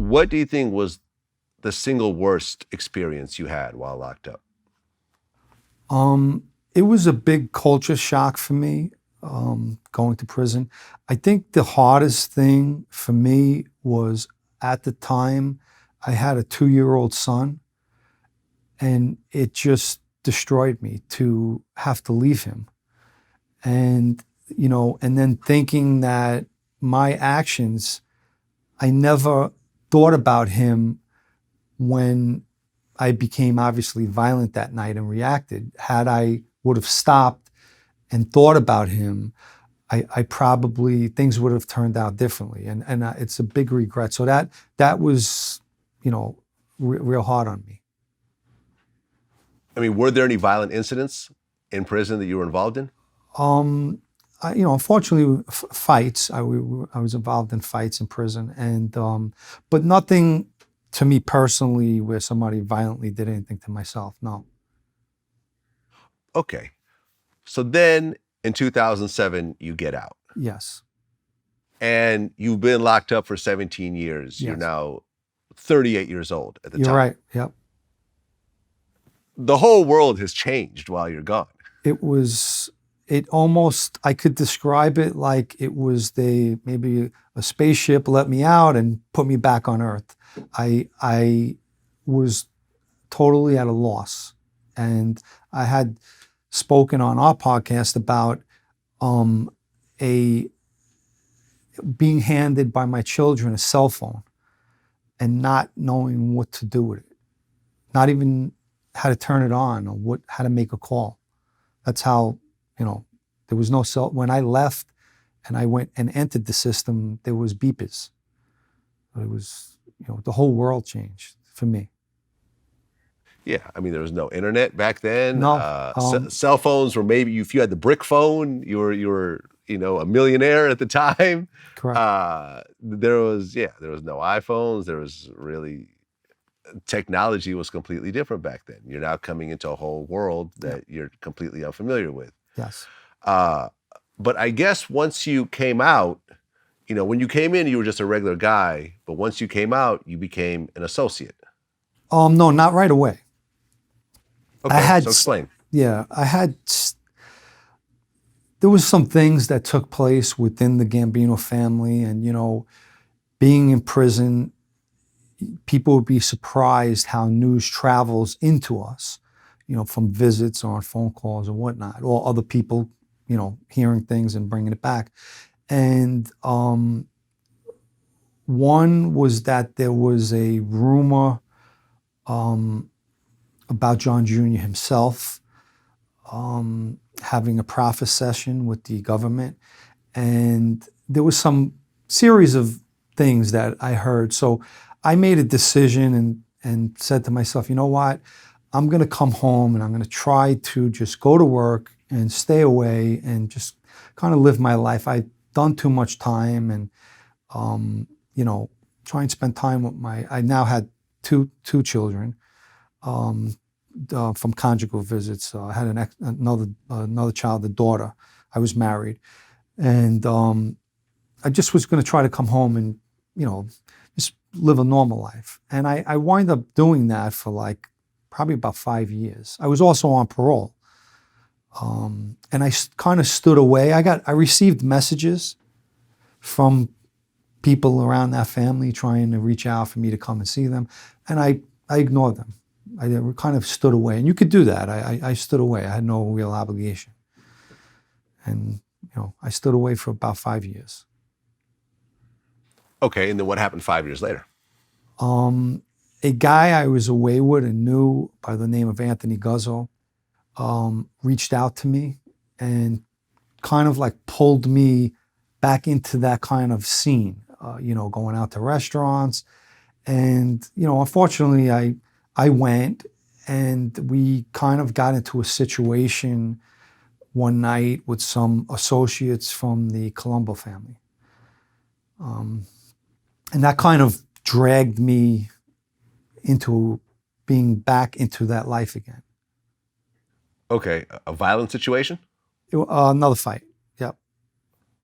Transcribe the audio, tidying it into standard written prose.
what do you think was the single worst experience you had while locked up? It was a big culture shock for me, going to prison. I think the hardest thing for me was, at the time, I had a 2-year-old son, and it just destroyed me to have to leave him. And, and then thinking that my actions, I never thought about him when I became obviously violent that night and reacted. Had I would have stopped and thought about him, I probably, things would have turned out differently. And it's a big regret. So that was, real hard on me. I mean, were there any violent incidents in prison that you were involved in? Unfortunately, fights. I was involved in fights in prison, and but nothing to me personally where somebody violently did anything to myself. No. Okay. So then in 2007, you get out. Yes. And you've been locked up for 17 years. Yes. You're now 38 years old at the time. You're right. Yep. The whole world has changed while you're gone. I could describe it like it was maybe a spaceship let me out and put me back on Earth. I was totally at a loss. And I had spoken on our podcast about being handed by my children a cell phone and not knowing what to do with it. Not even how to turn it on or how to make a call. That's how, there was no cell. When I left and I went and entered the system, there was beepers. It was, the whole world changed for me. Yeah, I mean, there was no internet back then. No. Cell phones were maybe, if you had the brick phone, you were a millionaire at the time. Correct. There was no iPhones. There was really, technology was completely different back then. You're now coming into a whole world that you're completely unfamiliar with. Yes. But I guess once you came out, when you came in, you were just a regular guy. But once you came out, you became an associate. No, not right away. Okay, so explain. Yeah, there was some things that took place within the Gambino family, and being in prison, people would be surprised how news travels into us, from visits or on phone calls and whatnot, or other people, hearing things and bringing it back. And one was that there was a rumor about John Jr. himself having a profit session with the government. And there was some series of things that I heard. So I made a decision and said to myself, you know what? I'm going to come home and I'm going to try to just go to work and stay away and just kind of live my life. I'd done too much time and, try and spend time with I now had two children from conjugal visits. I had another child, a daughter. I was married. And I just was going to try to come home and, just live a normal life. And I wind up doing that for probably about 5 years. I was also on parole. And I kind of stood away. I received messages from people around that family trying to reach out for me to come and see them. And I ignored them. I kind of stood away. And you could do that. I stood away. I had no real obligation. And, I stood away for about 5 years. Okay, and then what happened 5 years later? A guy I was away with and knew by the name of Anthony Guzzo reached out to me and kind of pulled me back into that kind of scene, going out to restaurants. And, unfortunately, I went and we kind of got into a situation one night with some associates from the Colombo family. And that kind of dragged me into being back into that life again. Okay, a violent situation? Another fight.